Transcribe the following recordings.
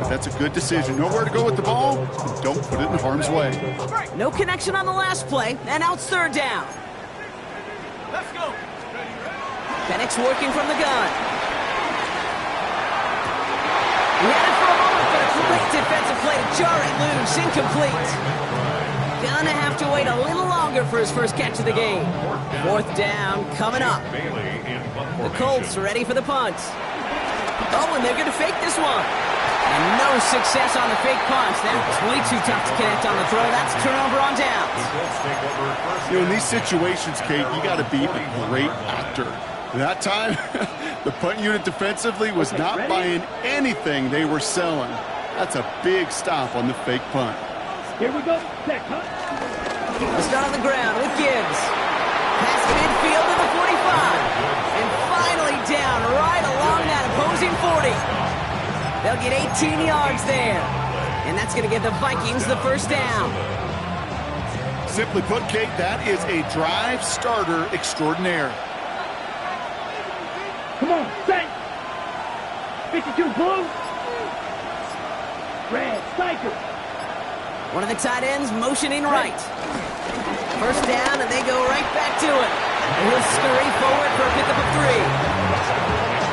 but that's a good decision. Nowhere to go with the ball, and don't put it in harm's way. No connection on the last play, and out 3rd down. Let's go. Penix working from the gun. He had it for a moment, but a great defensive play to jar it loose. Incomplete. Gonna have to wait a little longer for his first catch of the game. 4th down coming up. The Colts ready for the punt. Oh, and they're going to fake this one. And no success on the fake punch. That was way too tough to connect on the throw. That's a turnover on downs. You know, in these situations, Kate, you got to be a great actor. That time, the punt unit defensively was not buying anything they were selling. That's a big stop on the fake punt. Here we go. Check, huh? Let's start on the ground with Gibbs. Pass midfield to the 45. And finally down right along that opposing 40. They'll get 18 yards there. And that's going to give the Vikings the first down. Simply put, Kate, that is a drive starter extraordinaire. Come on, Saint. 52 blue. Red, Striker. One of the tight ends motioning right. First down, and they go right back to it. And he'll scurry forward for a pickup of 3.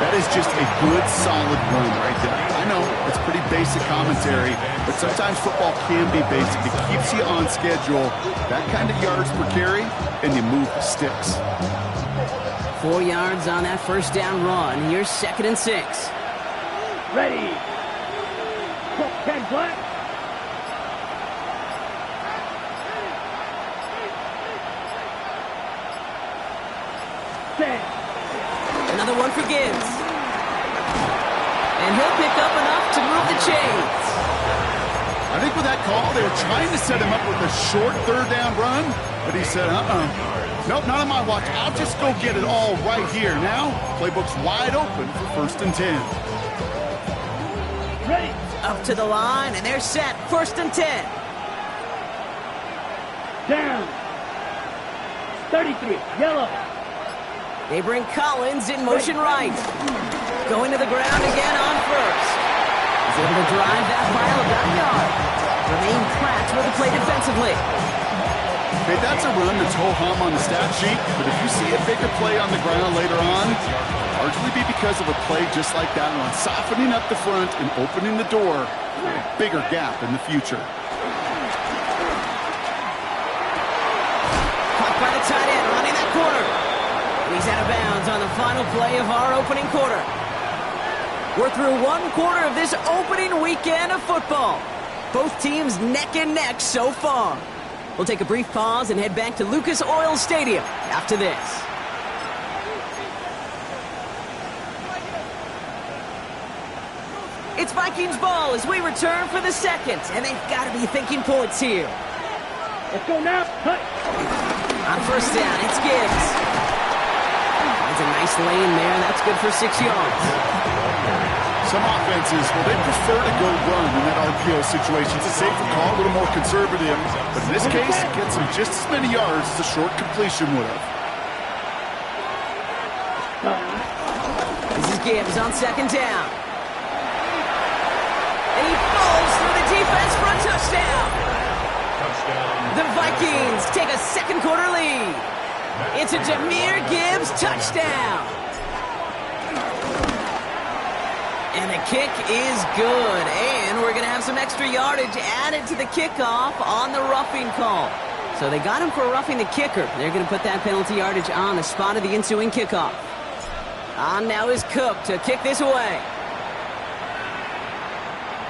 That is just a good, solid run right there. I know, it's pretty basic commentary, but sometimes football can be basic. It keeps you on schedule. That kind of yards per carry, and you move the sticks. 4 yards on that first down run. Here's 2nd and 6. Ready. 10 black. Another one for Gibbs. And he'll pick up enough to move the chains. I think with that call, they were trying to set him up with a short 3rd down run, but he said, nope, not on my watch. I'll just go get it all right here. Now, playbook's wide open for 1st and 10. Ready. Up to the line, and they're set. 1st and 10. Down. 33, yellow. They bring Collins in motion right. Going to the ground again on 1st. He's able to drive that pile about a yard. Remain Pratt with the play defensively. Okay, that's a run that's ho-hum on the stat sheet, but if you see a bigger play on the ground later on, largely be because of a play just like that one, softening up the front and opening the door for a bigger gap in the future. Caught by the tight end, running that corner. And he's out of bounds on the final play of our opening quarter. We're through 1 quarter of this opening weekend of football. Both teams neck and neck so far. We'll take a brief pause and head back to Lucas Oil Stadium after this. It's Vikings ball as we return for the 2nd, and they've got to be thinking points here. Let's go now. Cut. On 1st down, it's Gibbs. Finds a nice lane there. That's good for 6 yards. Some offenses, well, they prefer to go run in that RPO situation. It's a safer call, a little more conservative. But in this case, it gets them just as many yards as a short completion would have. This is Gibbs on 2nd down. And he falls through the defense for a touchdown. The Vikings take a 2nd quarter lead. It's a Jahmyr Gibbs touchdown. And the kick is good. And we're going to have some extra yardage added to the kickoff on the roughing call. So they got him for roughing the kicker. They're going to put that penalty yardage on the spot of the ensuing kickoff. On now is Cook to kick this away.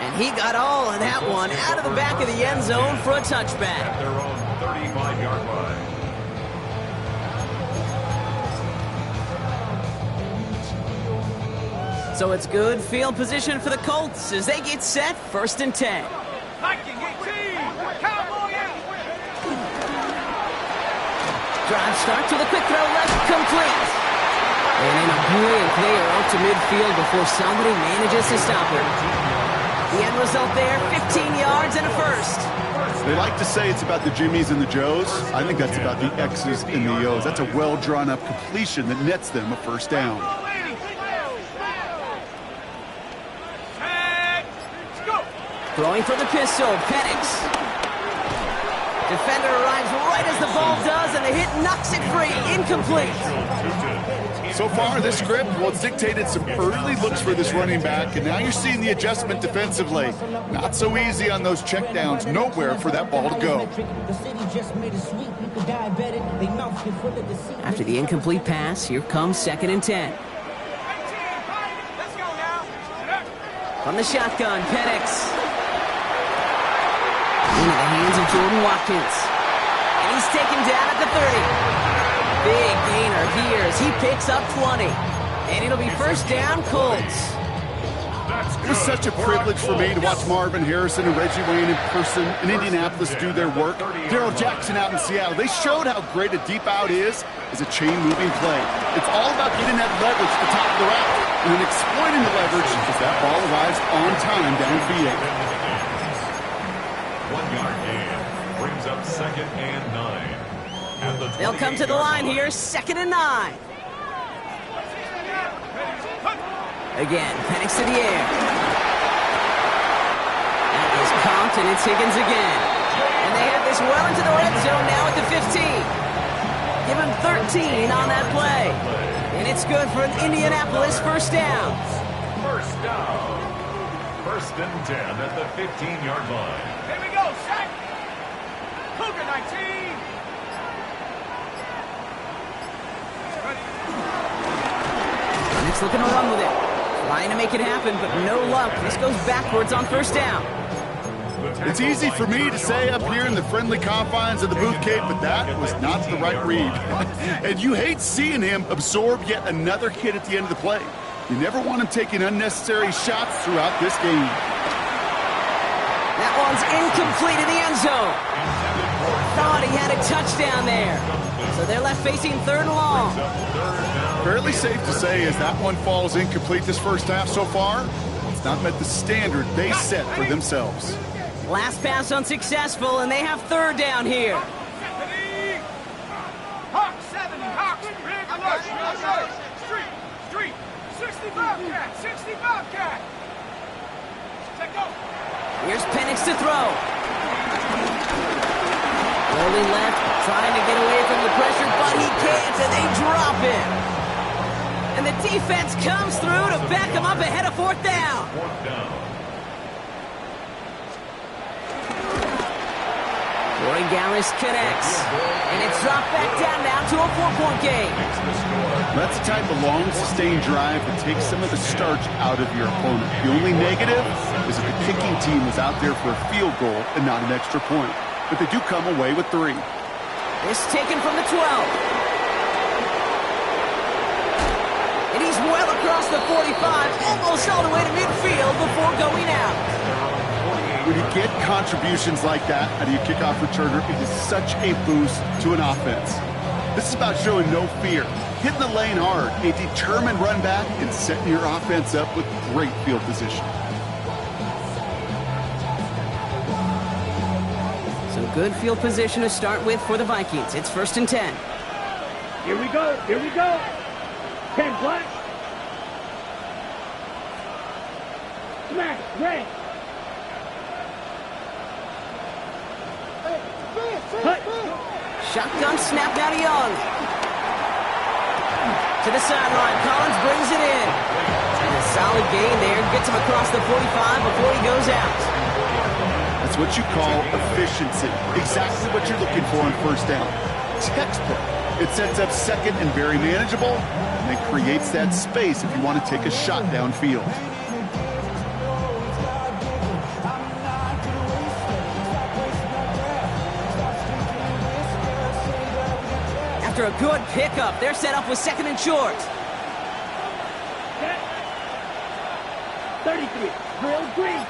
And he got all of that one out of the back of the end zone for a touchback. At their own 35-yard line. So it's good field position for the Colts as they get set 1st and 10. Viking 18. Cowboy out. Drive starts with a quick throw left, complete. And in a brilliant play out to midfield before somebody manages to stop him. The end result there, 15 yards and a 1st. They like to say it's about the Jimmies and the Joes. I think that's about the X's and the O's. That's a well-drawn-up completion that nets them a 1st down. Let's go. Throwing for the pistol, Penix. Defender arrives right as the ball does, and the hit knocks it free. Incomplete. So far, this script, well, it's dictated some early looks for this running back, and now you're seeing the adjustment defensively. Not so easy on those checkdowns. Nowhere for that ball to go. After the incomplete pass, here comes 2nd and 10. From the shotgun, Penix. Into the hands of Jordan Watkins. And he's taken down at the 30. Big gainer here as he picks up 20. And it'll be first down, Colts. It was such a privilege for me to watch Marvin Harrison and Reggie Wayne in person in Indianapolis do their work. Darrell Jackson out in Seattle. They showed how great a deep out is as a chain-moving play. It's all about getting that leverage at the top of the route and then exploiting the leverage as that ball arrives on time downfield. 1 yard gain brings up 2nd and 9. They'll come to the line here, 2nd and 9. Again, Penix to the air. That is pumped, and it's Higgins again. And they have this well into the red zone now at the 15. Give him 13 on that play. And it's good for an Indianapolis first down. First down. 1st and 10 at the 15-yard line. Here we go, sack. Cougar 19. Penix looking to run with it. Trying to make it happen, but no luck. This goes backwards on first down. It's easy for me to say up here in the friendly confines of the booth, Kate, but that was not the right read. And you hate seeing him absorb yet another hit at the end of the play. You never want him taking unnecessary shots throughout this game. That one's incomplete in the end zone. Thought he had a touchdown there. So they're left facing 3rd and long. Fairly safe to say as that one falls incomplete this first half so far, it's not met the standard they set for themselves. Last pass unsuccessful, and they have 3rd down here. Hawk 7, Hawks, big rush, street, 65 cat, 65 cat. Let go. Here's Penix to throw. Rolling left, trying to get away from the pressure, but he can't, and they drop him. And the defense comes through to back him up ahead of 4th down. 4th down. Corey Gallis connects. And it's dropped back down now to a 4-point game. That's the type of long, sustained drive that takes some of the starch out of your opponent. The only negative is that the kicking team was out there for a field goal and not an extra point. But they do come away with 3. This taken from the 12. And he's well across the 45, almost all the way to midfield before going out. When you get contributions like that out of your kickoff returner, it is such a boost to an offense. This is about showing no fear, hitting the lane hard, a determined run back, and setting your offense up with great field position. So good field position to start with for the Vikings. It's 1st and 10. Here we go, 10 black. Smash, red. Shotgun snap now to Young. To the sideline, Collins brings it in. And a solid gain there, gets him across the 45 before he goes out. That's what you call efficiency. Exactly what you're looking for on first down. Textbook. It sets up 2nd and very manageable, and it creates that space if you want to take a shot downfield. After a good pickup, they're set up with 2nd and short. 33, drill green.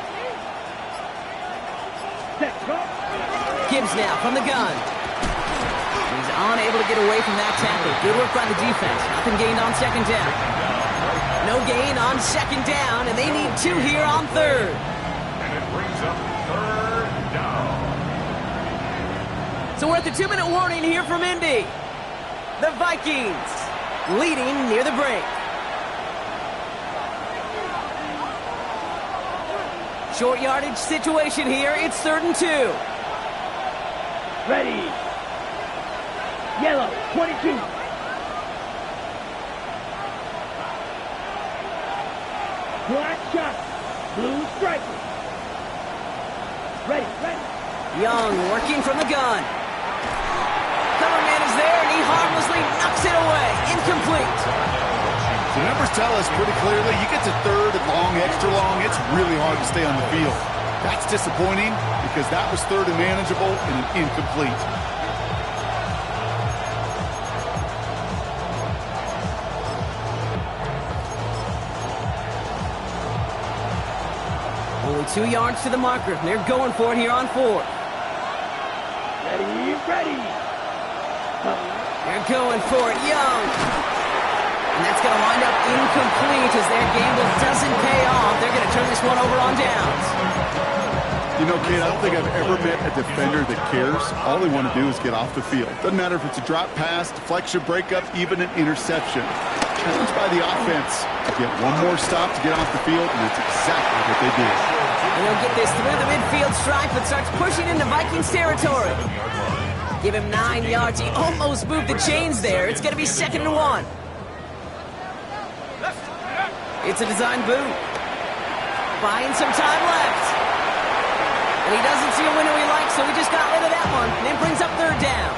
Set, go. Gibbs now from the gun. He's unable to get away from that tackle. Good work by the defense. Nothing gained on 2nd down. No gain on 2nd down, and they need 2 here on 3rd. And it brings up 3rd down. So we're at the 2-minute warning here from Indy. The Vikings leading near the break. Short yardage situation here. It's 3rd and 2. Ready. Yellow, 22. Black shot. Blue striker. Ready. Young working from the gun. Cover man is there, and he harmlessly knocks it away. Incomplete. The numbers tell us pretty clearly, you get to 3rd and long, extra long, it's really hard to stay on the field. That's disappointing because that was 3rd and manageable and an incomplete. Only 2 yards to the marker. They're going for it here on 4th. Ready. They're going for it. Young. And that's going to wind up incomplete as their gamble doesn't pay off. They're going to turn this one over on downs. You know, Kate, I don't think I've ever met a defender that cares. All they want to do is get off the field. Doesn't matter if it's a drop pass, deflection, breakup, even an interception. Challenged by the offense to get one more stop to get off the field, and that's exactly what they did. And they'll get this through the midfield stripe that starts pushing into Vikings territory. Give him 9 yards. He almost moved the chains there. It's going to be 2nd and 1. It's a design boot. Buying some time left. And he doesn't see a window he likes, so he just got rid of that one. And it brings up 3rd down.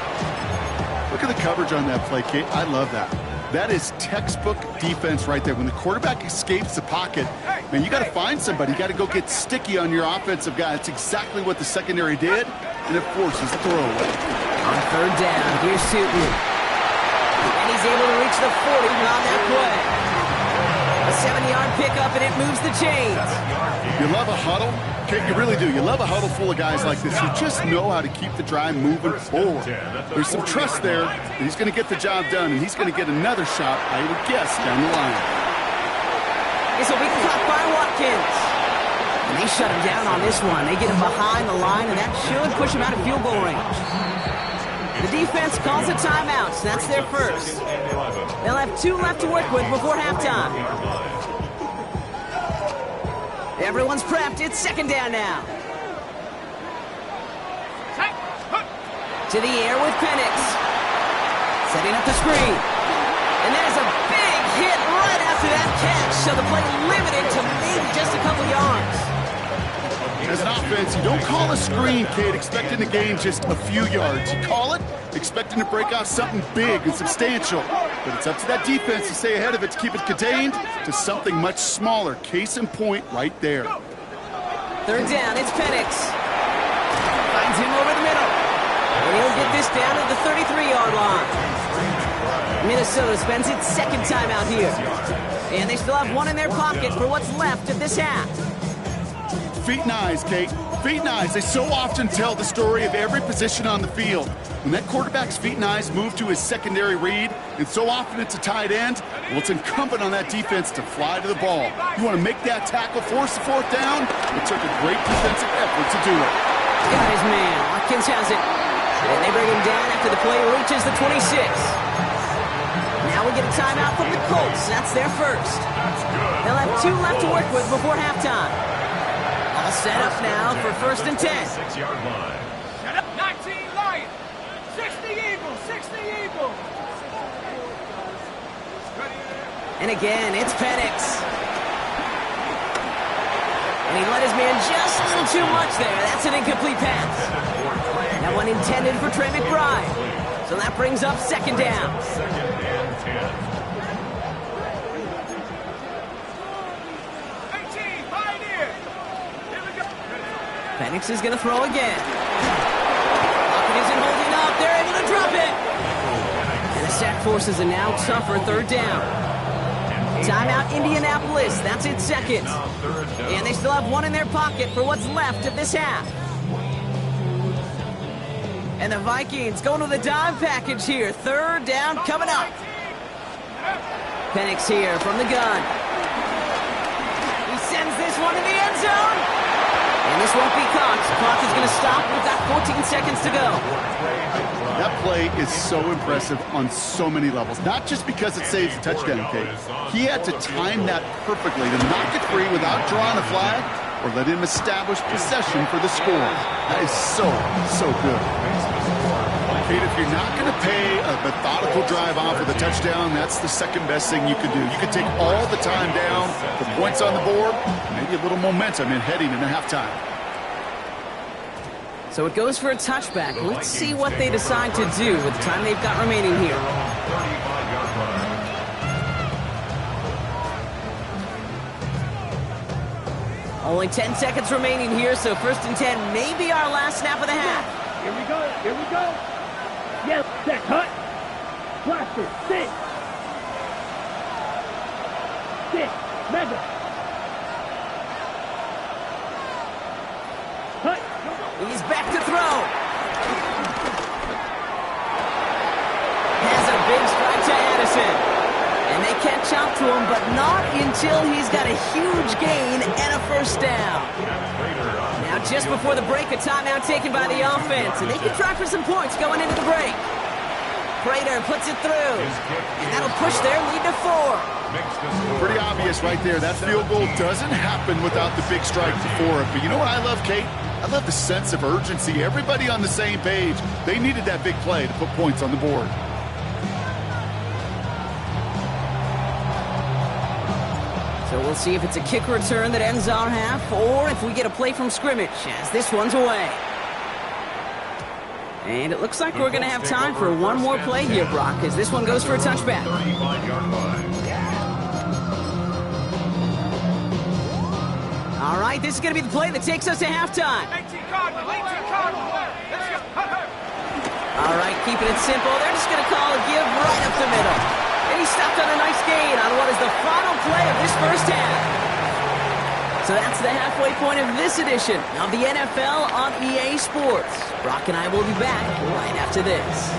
Look at the coverage on that play, Kate. I love that. That is textbook defense right there. When the quarterback escapes the pocket, man, you got to find somebody. You got to go get sticky on your offensive guy. That's exactly what the secondary did, and it forces the throwaway. On 3rd down, here's Suitman. And he's able to reach the 40 on that play. A 7-yard pickup, and it moves the chains. You love a huddle? Kate, you really do. You love a huddle full of guys like this who just know how to keep the drive moving forward. There's some trust there that he's going to get the job done, and he's going to get another shot, I would guess, down the line. This will be caught by Watkins. And they shut him down on this one. They get him behind the line, and that should push him out of field goal range. The defense calls a timeout, so that's their first. They'll have 2 left to work with before halftime. Everyone's prepped. It's 2nd down now. To the air with Penix. Setting up the screen. And there's a big hit right after that catch. So the play limited to maybe just a couple yards. As an offense, you don't call a screen, Kate, expecting to gain just a few yards. You call it expecting to break off something big and substantial. But it's up to that defense to stay ahead of it, to keep it contained to something much smaller. Case in point right there. 3rd down, it's Penix. Finds him over the middle. And he'll get this down at the 33-yard line. Minnesota spends its 2nd timeout here. And they still have 1 in their pocket for what's left of this half. Feet and eyes, Kate. Feet and eyes. They so often tell the story of every position on the field. When that quarterback's feet and eyes move to his secondary read, and so often it's a tight end, well, it's incumbent on that defense to fly to the ball. You want to make that tackle, force the 4th down? It took a great defensive effort to do it. Got his man. Watkins has it. And they bring him down after the play reaches the 26. Now we get a timeout from the Colts. That's their first. They'll have 2 left to work with before halftime. All set up now for 1st and 10. 6-yard line. 19 Lions. 60 Eagles. 60 Eagles. And again, it's Penix. And he let his man just a little too much there. That's an incomplete pass. That one intended for Trey McBride. So that brings up 2nd down. 2nd and 10. Penix is going to throw again. Lockett isn't holding up. They're able to drop it. And the sack forces a now tougher 3rd down. Timeout Indianapolis. That's its 2nd. And they still have 1 in their pocket for what's left of this half. And the Vikings going to the dime package here. 3rd down coming up. Penix here from the gun. He sends this one to the end zone. And this won't be caught. Clock is going to stop. We've got 14 seconds to go. That play is so impressive on so many levels. Not just because it saves a touchdown, Kate. He had to time that perfectly to knock it free without drawing a flag. or let him establish possession for the score. That is so good. Kate, if you're not going to pay a methodical drive off with a touchdown, that's the second best thing you can do. You can take all the time down, the points on the board, maybe a little momentum in heading into halftime. So it goes for a touchback. Let's see what they decide to do with the time they've got remaining here. Only 10 seconds remaining here, so 1st and 10 may be our last snap of the half. Here we go. Here we go. Yes, set, cut. Blaster, sit. Sit, mega. Cut. He's back to throw. Has a big strike to Addison. And they catch up to him, but not until he's got a huge gain and a first down. Now just before the break, a timeout taken by the offense, and they can try for some points going into the break. Prater puts it through, and that'll push their lead to 4. Pretty obvious right there. That field goal doesn't happen without the big strike before it. But you know what I love, Kate? I love the sense of urgency. Everybody on the same page. They needed that big play to put points on the board. So we'll see if it's a kick return that ends our half, or if we get a play from scrimmage, as this one's away. And it looks like we're going to have time for one more play here, Brock, as this one goes for a touchback. All right, this is going to be the play that takes us to halftime. All right, keeping it simple. They're just going to call a give right up the middle. And he stopped on a nice gain on what is the final play of this first half. So that's the halfway point of this edition of the NFL on EA Sports. Brock and I will be back right after this.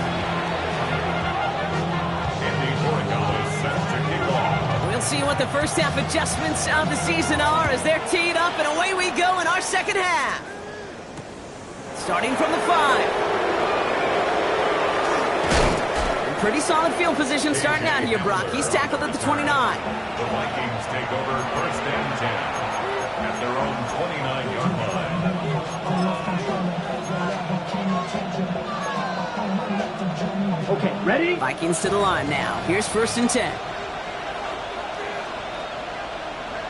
We'll see what the first half adjustments of the season are as they're teed up, and away we go in our second half. Starting from the 5. Pretty solid field position starting out here, Brock. He's tackled at the 29. The Vikings take over 1st and 10 at their own 29-yard line. Okay, ready? Vikings to the line now. Here's 1st and 10.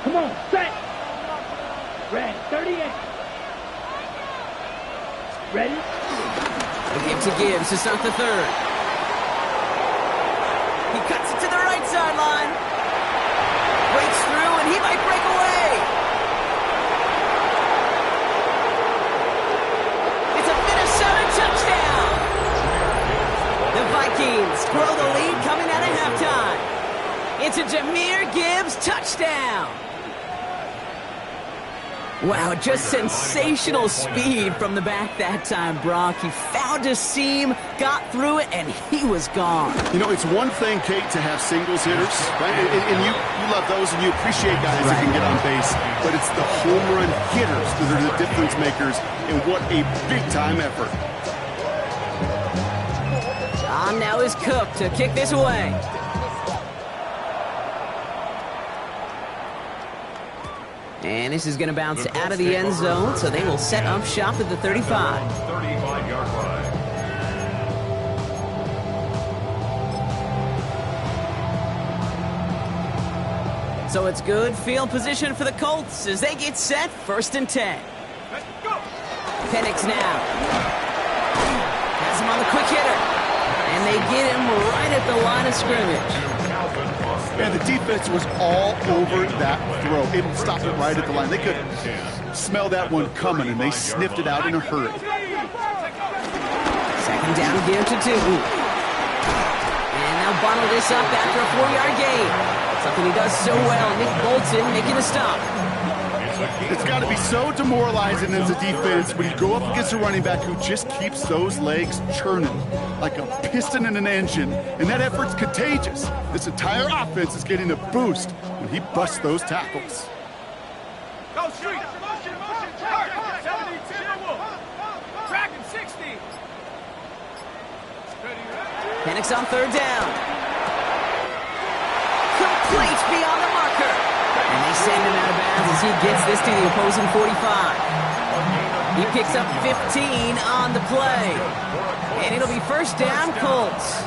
Come on, set. Red, 38. Ready? The give to Gibbs to start the 3rd. He cuts it to the right sideline. Breaks through, and he might break away. It's a Minnesota touchdown. The Vikings grow the lead coming out of halftime. It's a Jahmyr Gibbs touchdown. Wow, just sensational speed from the back that time, Brock. He found a seam, got through it, and he was gone. You know, it's one thing, Kate, to have singles hitters, right? And you love those, and you appreciate guys that can get on base. But it's the home run hitters that are the difference makers, and what a big-time effort. John now is Cook to kick this away. And this is going to bounce out of the end zone, so they will set up shop at the 35. 35-yard line. So it's good field position for the Colts as they get set 1st and 10. Let's go. Penix now. Has him on the quick hitter. And they get him right at the line of scrimmage. And the defense was all over that throw. Able to stop it right at the line. They could smell that one coming, and they sniffed it out in a hurry. 2nd down again to 2. And they'll bottle this up after a 4-yard gain. Something he does so well. Nick Bolton making the stop. It's got to be so demoralizing as a defense when you go up against a running back who just keeps those legs churning like a piston in an engine, and that effort's contagious. This entire offense is getting a boost when he busts those tackles. Go street. Motion. 72. Track him 60. Penix on 3rd down. Complete beyond the marker. And they send him out of bounds as as he gets this to the opposing 45. He picks up 15 on the play. And it'll be first down, Colts.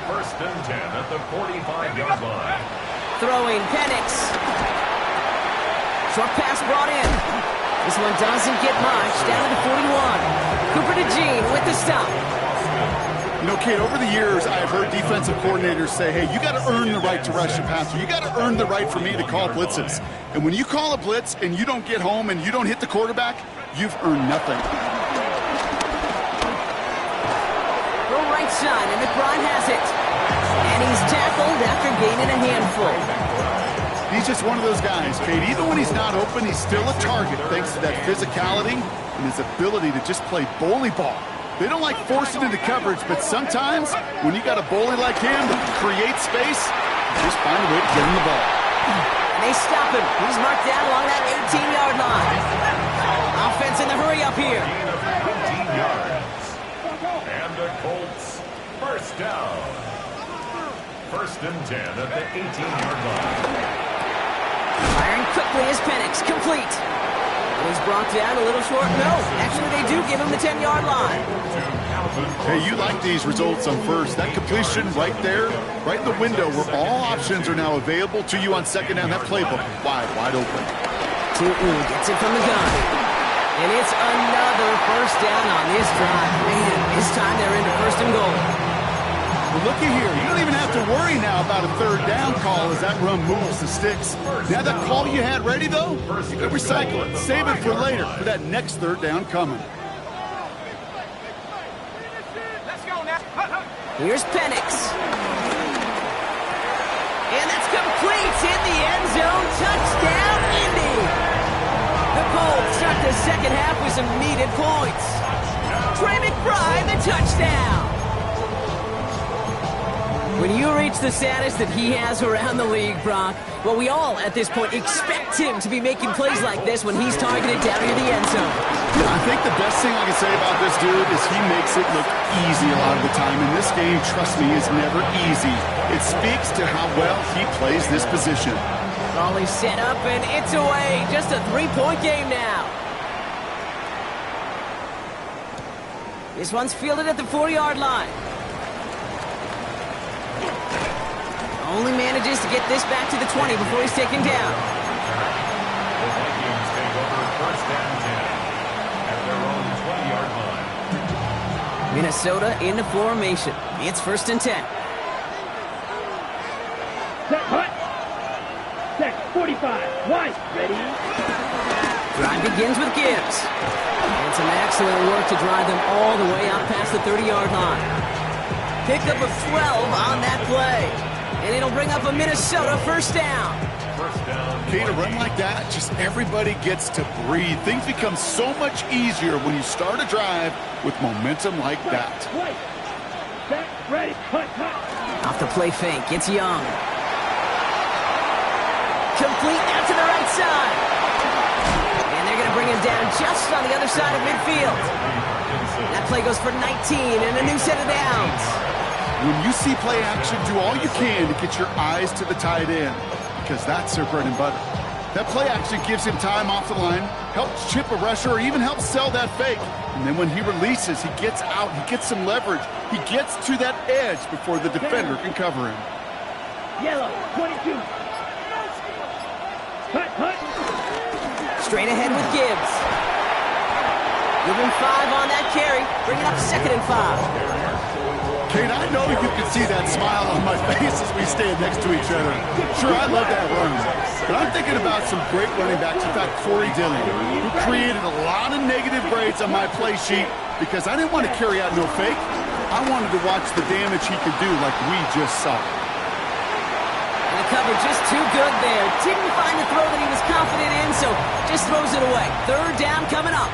First and 10 at the 45-yard line. Throwing Penix. Short pass brought in. This one doesn't get much. Down to the 41. Cooper DeJean with the stop. You know, Kate, over the years, I've heard defensive coordinators say, hey, you got to earn the right to rush the passer. You got to earn the right for me to call blitzes. And when you call a blitz and you don't get home and you don't hit the quarterback, you've earned nothing. Go right side, and McBride has it. And he's tackled after gaining a handful. He's just one of those guys, Kate. Even when he's not open, he's still a target thanks to that physicality and his ability to just play bully ball. They don't like forcing into coverage, but sometimes when you got a bully like him that can create space, just find a way to get him the ball. And they stop him. He's marked down along that 18-yard line. Offense in the hurry up here. 15 yards. And the Colts first down. First and 10 at the 18-yard line. Firing quickly is Penix. Complete. He's brought down a little short. No, actually they do give him the 10-yard line. Hey, you like these results on first. That completion right there, right in the window where all options are now available to you on second down. That playbook wide open. Tootin gets it from the gun. And it's another first down on this drive. Man, this time they're into first and goal. Well, looky here. You don't even have to worry now about a third down call as that run moves the sticks. Now that call you had ready, though, you can recycle it. Save it for later for that next third down coming. Here's Penix. And that's complete in the end zone. Touchdown, Indy. The Colts start the second half with some needed points. Trey McBride, the touchdown. When you reach the status that he has around the league, Brock, well, we all at this point expect him to be making plays like this when he's targeted down near the end zone. I think the best thing I can say about this dude is he makes it look easy a lot of the time. And this game, trust me, is never easy. It speaks to how well he plays this position. Raleigh set up, and it's away. Just a three-point game now. This one's fielded at the 40-yard line. Only manages to get this back to the 20 before he's taken down. The Vikings take over first and 10 at their own 20-yard line. Minnesota into formation. It's first and 10. Set, hut. Set, 45. Wide. Ready? Drive begins with Gibbs. And some excellent work to drive them all the way out past the 30-yard line. Pickup of 12 on that play. And it'll bring up a Minnesota first down. First down. Okay, a run like that, just everybody gets to breathe. Things become so much easier when you start a drive with momentum like that. Wait. Set, ready. Hut, hut. Off the play fake, it's Young. Complete out to the right side. And they're going to bring him down just on the other side of midfield. That play goes for 19 and a new set of downs. When you see play action, do all you can to get your eyes to the tight end because that's their bread and butter. That play action gives him time off the line, helps chip a rusher, or even helps sell that fake. And then when he releases, he gets out, he gets some leverage. He gets to that edge before the defender can cover him. Yellow, 22. Hut, hut. Straight ahead with Gibbs. Give him 5 on that carry. Bring it up to second and 5. Kate, I know you can see that smile on my face as we stand next to each other. Sure, I love that run. But I'm thinking about some great running backs. In fact, Corey Dillon, who created a lot of negative grades on my play sheet because I didn't want to carry out no fake. I wanted to watch the damage he could do like we just saw. And the cover just too good there. Didn't find the throw that he was confident in, so just throws it away. Third down coming up.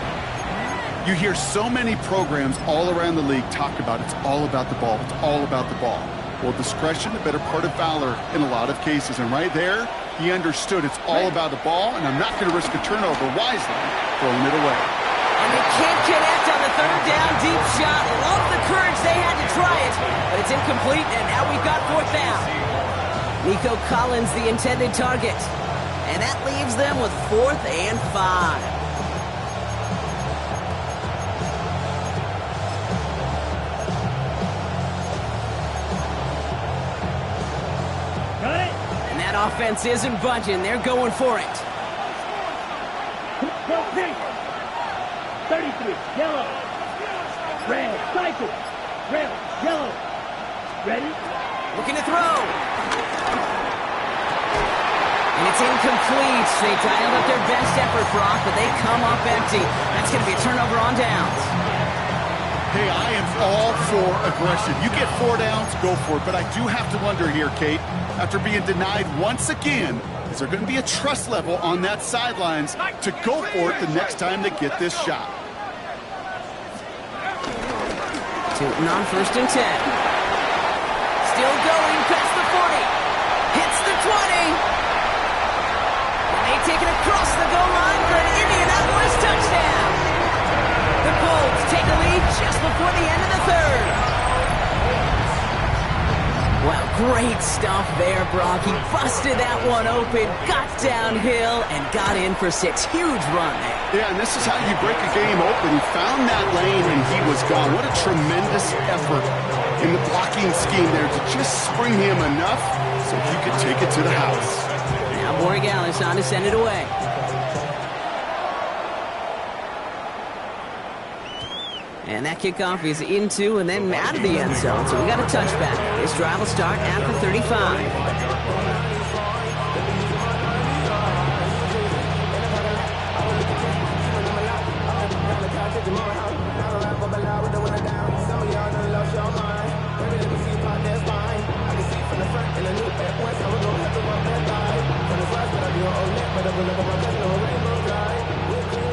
You hear so many programs all around the league talk about it's all about the ball. It's all about the ball. Well, discretion, the better part of valor in a lot of cases. And right there, he understood it's all about the ball, and I'm not going to risk a turnover wisely, throwing it away. And they can't connect on the third down deep shot. Love the courage they had to try it, but it's incomplete, and now we've got fourth down. Nico Collins, the intended target. And that leaves them with 4th and 5. Offense isn't budging. They're going for it. 33, yellow. Red, cycle. Red, yellow. Ready? Looking to throw. And it's incomplete. They dialed up their best effort, Brock, but they come up empty. That's going to be a turnover on downs. Hey, I am all for aggression. You get 4 downs, go for it. But I do have to wonder here, Kate, after being denied once again, is there going to be a trust level on that sidelines to go for it the next time they get this shot? Tootin on 1st and 10. Still going past the 40. Hits the 20. And they take it across the goal line for an Indianapolis touchdown. The Colts take a lead just before the end of the 3rd. Well, great stuff there, Brock. He busted that one open, got downhill, and got in for 6. Huge run there. Yeah, and this is how you break a game open. He found that lane, and he was gone. What a tremendous effort in the blocking scheme there to just spring him enough so he could take it to the house. Now Borregales on to send it away. And that kickoff is into and then out of the end zone. So we got a touchback. This drive will start at the 35.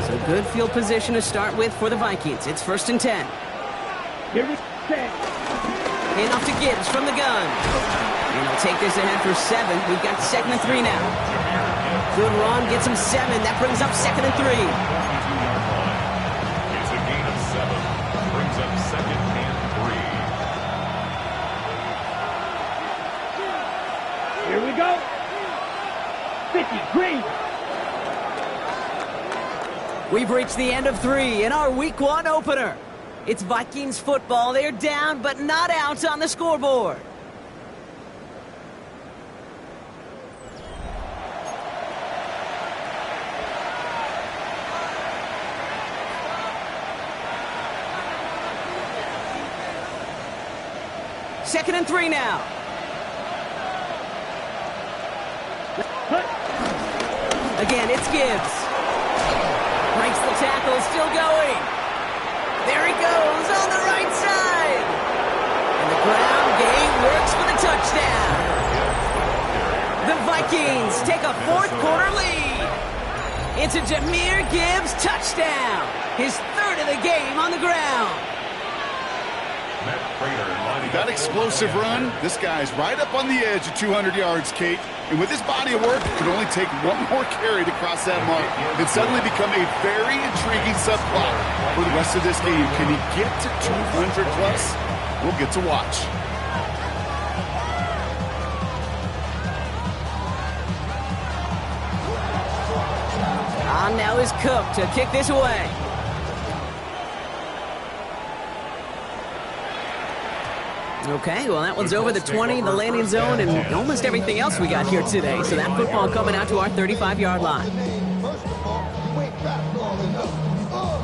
So good field position to start with for the Vikings. It's 1st and 10. Here we set. In off to Gibbs from the gun. And he'll take this ahead for 7. We've got 2nd and 3 now. Good run, gets him 7. That brings up 2nd and 3. It's a gain of 7. Brings up 2nd and 3. Here we go. 50, green. We've reached the end of 3 in our Week 1 opener. It's Vikings football. They're down, but not out on the scoreboard. Second and 3 now. Again, it's Gibbs. Breaks the tackle, still going. There he goes on the right side. And the ground game works for the touchdown. The Vikings take a 4th quarter lead. It's a Jahmyr Gibbs touchdown. His 3rd of the game on the ground. That explosive run, this guy's right up on the edge of 200 yards, Kate. And with his body of work, it could only take one more carry to cross that mark and suddenly become a very intriguing subplot for the rest of this game. Can he get to 200 plus? We'll get to watch. On now is Cook to kick this away. Okay, well, that one's over the 20, the landing zone, and almost everything else we got here today. So that football coming out to our 35-yard line. First of all, you ain't fast long enough.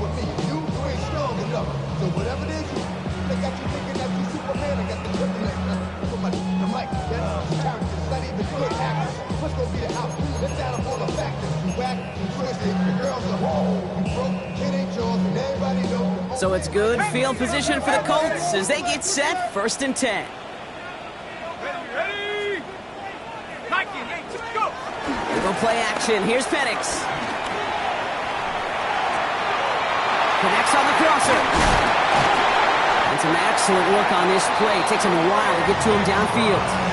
With me, you ain't strong enough. So whatever it is, they got you thinking that you Superman. I got the kryptonite. Put the mic, that's characters, not even good actors. What's gonna be the outcome? Let's add up all the factors. You whack, you twisted, the girls are whole. You broke, kid ain't yours, and everybody knows. So it's good field position for the Colts as they get set, 1st and 10. Ready? Nike, go. We'll play action. Here's Penix. Connects on the crosser. And some excellent work on this play. It takes him a while to get to him downfield.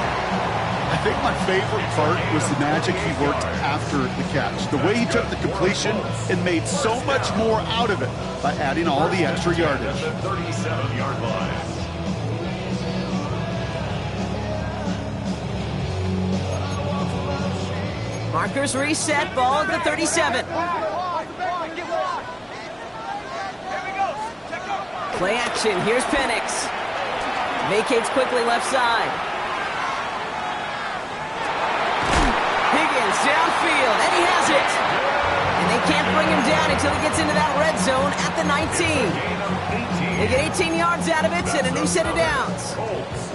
I think my favorite part was the magic he worked after the catch. The way he took the completion and made so much more out of it by adding all the extra yardage. 37-yard line. Markers reset, ball at the 37. Play action, here's Penix. Vacates quickly left side. Higgins downfield, and he has it. And they can't bring him down until he gets into that red zone at the 19. They get 18 yards out of it and a new set of downs.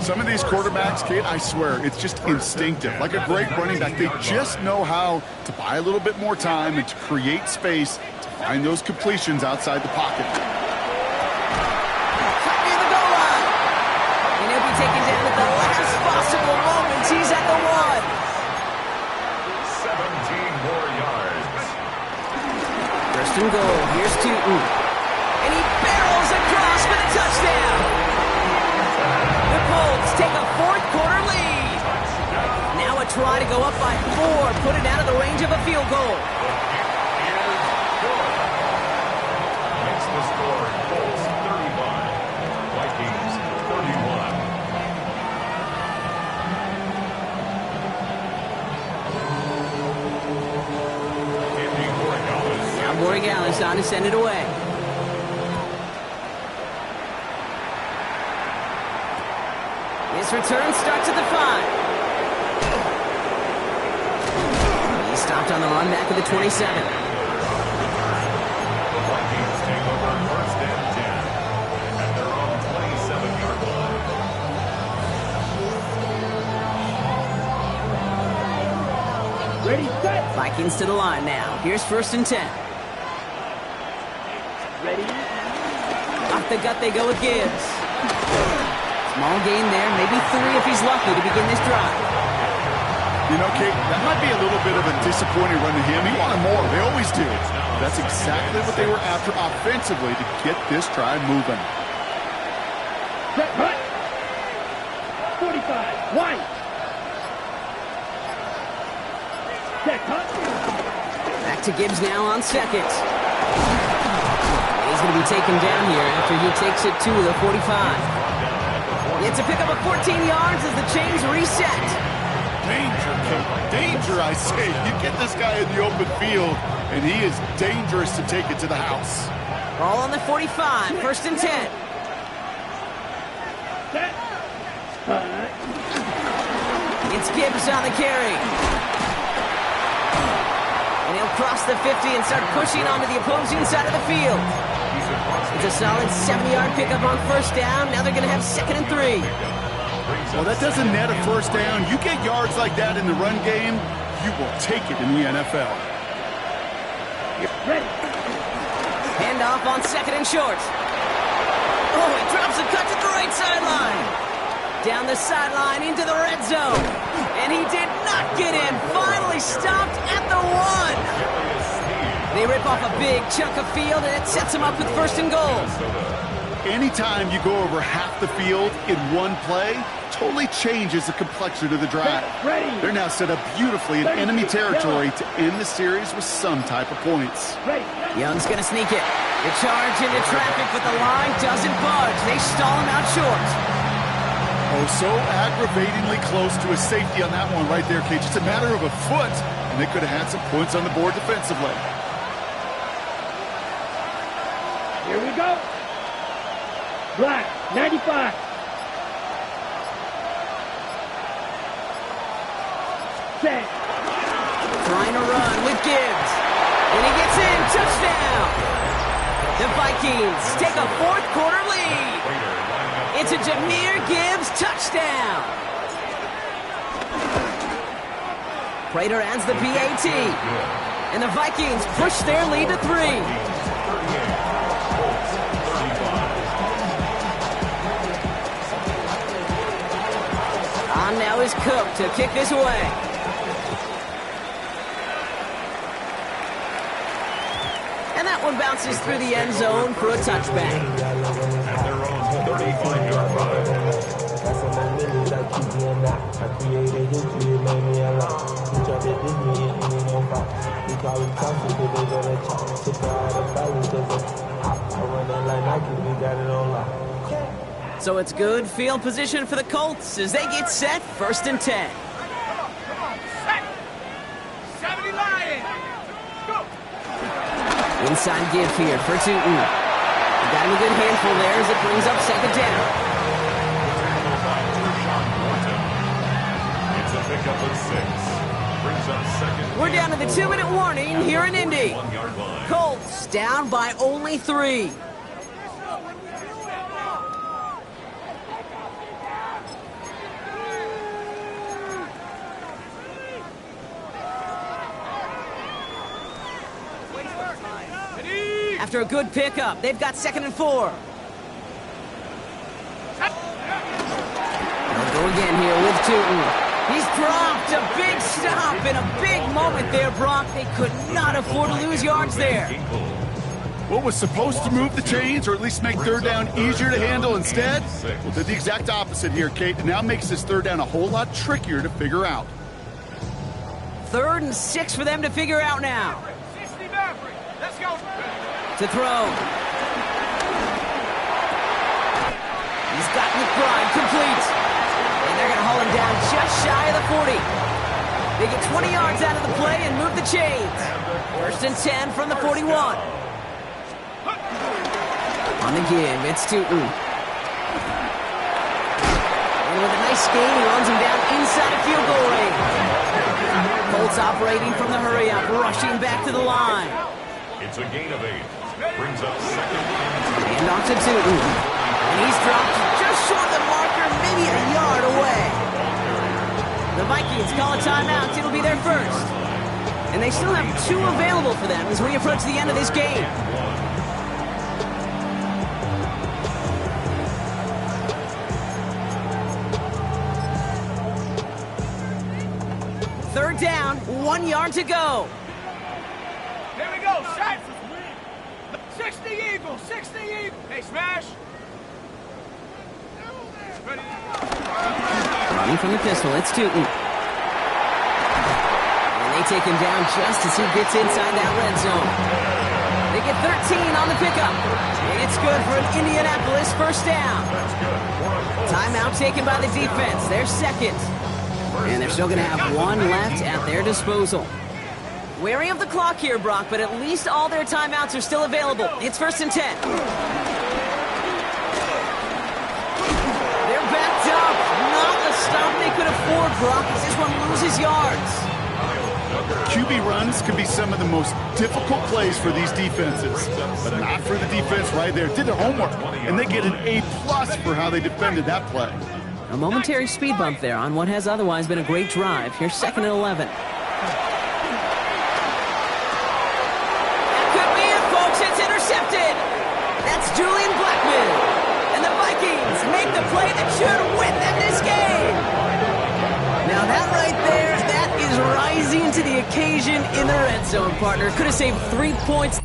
Some of these quarterbacks, Kate, I swear, it's just instinctive. Like a great running back, they just know how to buy a little bit more time and to create space to find those completions outside the pocket. Near the goal line. And he'll be taken down at the last possible moment. He's at the 1. 17 more yards. First and goal. Here's Tootin. And he barrels across for the touchdown. The Colts take a fourth-quarter lead. Now a try to go up by 4. Put it out of the range of a field goal. Makes the score Colts 35, Vikings 31. Now Borregales on to send it away. His return starts at the 5. He's stopped on the run back at the 27. The Vikings take over first and 10 at their own 27-yard line. Ready, set. Vikings to the line now. Here's first and 10. Ready. Off the gut they go with Gibbs. Small gain there, maybe 3 if he's lucky to begin this drive. You know, Kate, that might be a little bit of a disappointing run to him. He wanted more. They always do. That's exactly what they were after offensively to get this drive moving. Set, cut. 45, White. Set, cut. Back to Gibbs now on second. He's going to be taken down here after he takes it to the 45. It's a pickup of 14 yards as the chains reset. Danger, Kate. Danger, I say. You get this guy in the open field, and he is dangerous to take it to the house. Ball on the 45, first and 10. Set. It's Gibbs on the carry. And he'll cross the 50 and start pushing onto the opposing side of the field. It's a solid 70-yard pickup on first down. Now they're going to have second and 3. Well, that doesn't net a first down. You get yards like that in the run game, you will take it in the NFL. Ready. Handoff on second and short. Oh, he drops a cut to the right sideline. Down the sideline into the red zone. And he did not get in. Finally stopped at the 1. They rip off a big chunk of field, and it sets them up with first and goal. Anytime you go over half the field in one play, totally changes the complexion of the drive. Ready. They're now set up beautifully in enemy territory to end the series with some type of points. Ready. Young's going to sneak it. The charge into traffic, but the line doesn't budge. They stall him out short. Oh, so aggravatingly close to a safety on that one right there, Kate. Just a matter of a foot, and they could have had some points on the board defensively. Here we go. Black, 95. Set. Trying to run with Gibbs. And he gets in. Touchdown. The Vikings take a fourth-quarter lead. It's a Jahmyr Gibbs touchdown. Prater adds the PAT. And the Vikings push their lead to 3. On now is Cook to kick this away. And that one bounces through the end zone for a touchback. At their own 35-yard line. So it's good field position for the Colts as they get set first and 10. Inside give here for Tootin. Got him a good handful there as it brings up second down. It's a pickup of 6. Brings up second. We're down to the 2-minute warning here in Indy. 1-yard line. Colts down by only 3. After a good pickup, they've got 2nd and 4. They'll go again here with Tootin. He's dropped a big stop and a big moment there, Brock. They could not afford to lose yards there. What was supposed to move the chains or at least make third down easier to handle instead? Well, did the exact opposite here, Kate. It now makes this third down a whole lot trickier to figure out. 3rd and 6 for them to figure out now. Let's go. To throw. He's got McBride complete. And they're going to haul him down just shy of the 40. They get 20 yards out of the play and move the chains. 1st and 10 from the 41. On the give, it's Tootin. And with a nice gain, he runs him down inside field goal range. Colts operating from the hurry-up, rushing back to the line. It's a gain of 8. Brings up second and And off to Tootin. And he's dropped just short of the marker, maybe a yard away. The Vikings call a timeout. It'll be their first. And they still have 2 available for them as we approach the end of this game. Third down, 1 yard to go. Here we go. Set. 60 Eagles. 60 Eagles. Hey, smash. Ready. Running from the pistol, it's Tootin. And they take him down just as he gets inside that red zone. They get 13 on the pickup. And it's good for an Indianapolis first down. Timeout taken by the defense. Their second. And they're still going to have 1 left at their disposal. Wary of the clock here, Brock, but at least all their timeouts are still available. It's 1st and 10. They're backed up. Not a stop they could afford, Brock, as this one loses yards. QB runs can be some of the most difficult plays for these defenses, but not for the defense right there. Did their homework, and they get an A+ for how they defended that play. A momentary speed bump there on what has otherwise been a great drive. Here's 2nd and 11. That could be it, folks. It's intercepted. That's Julian Blackmon. And the Vikings make the play that should win them this game. Now that right there, that is rising to the occasion in the red zone, partner. Could have saved 3 points.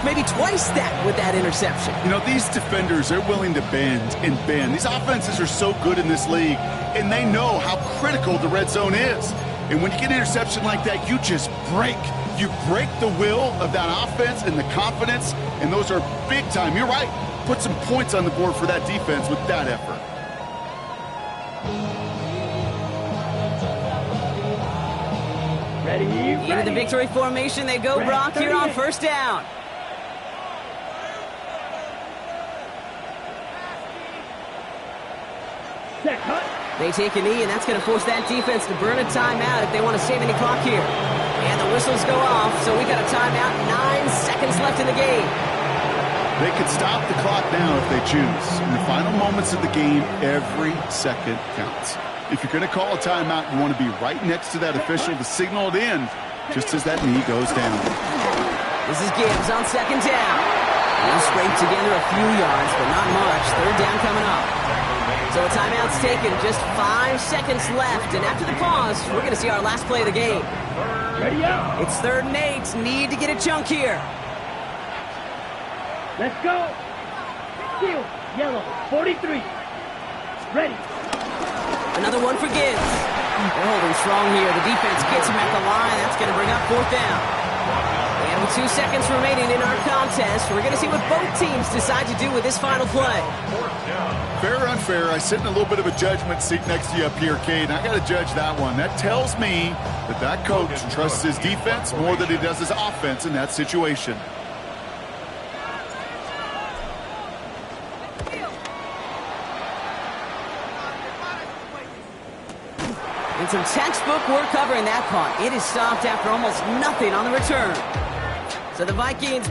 Maybe twice that with that interception. You know, these defenders, they're willing to bend and bend. These offenses are so good in this league, and they know how critical the red zone is. And when you get an interception like that, you just break. You break the will of that offense and the confidence, and those are big time. You're right. Put some points on the board for that defense with that effort. Ready. Into the victory formation they go, Brock, here on 1st down. Set. Cut. They take a knee, and that's going to force that defense to burn a timeout if they want to save any clock here. And the whistles go off, so we got a timeout, 9 seconds left in the game. They could stop the clock now if they choose. In the final moments of the game, every second counts. If you're going to call a timeout, you want to be right next to that official to signal it in, just as that knee goes down. This is Gibbs on 2nd down. He'll scrape together a few yards, but not much. 3rd down coming up. So a timeout's taken, just 5 seconds left. And after the pause, we're going to see our last play of the game. Ready up. It's 3rd and 8. Need to get a chunk here. Let's go. Steel. Yellow. 43. Ready. Another one for Gibbs. They're holding strong here. The defense gets him at the line. That's going to bring up 4th down. And with 2 seconds remaining in our contest. We're going to see what both teams decide to do with this final play. Fair or unfair, I sit in a little bit of a judgment seat next to you up here, Cade, and I got to judge that one. That tells me that that coach trusts his defense more than he does his offense in that situation. And some textbook work covering that punt. It is stopped after almost nothing on the return. So the Vikings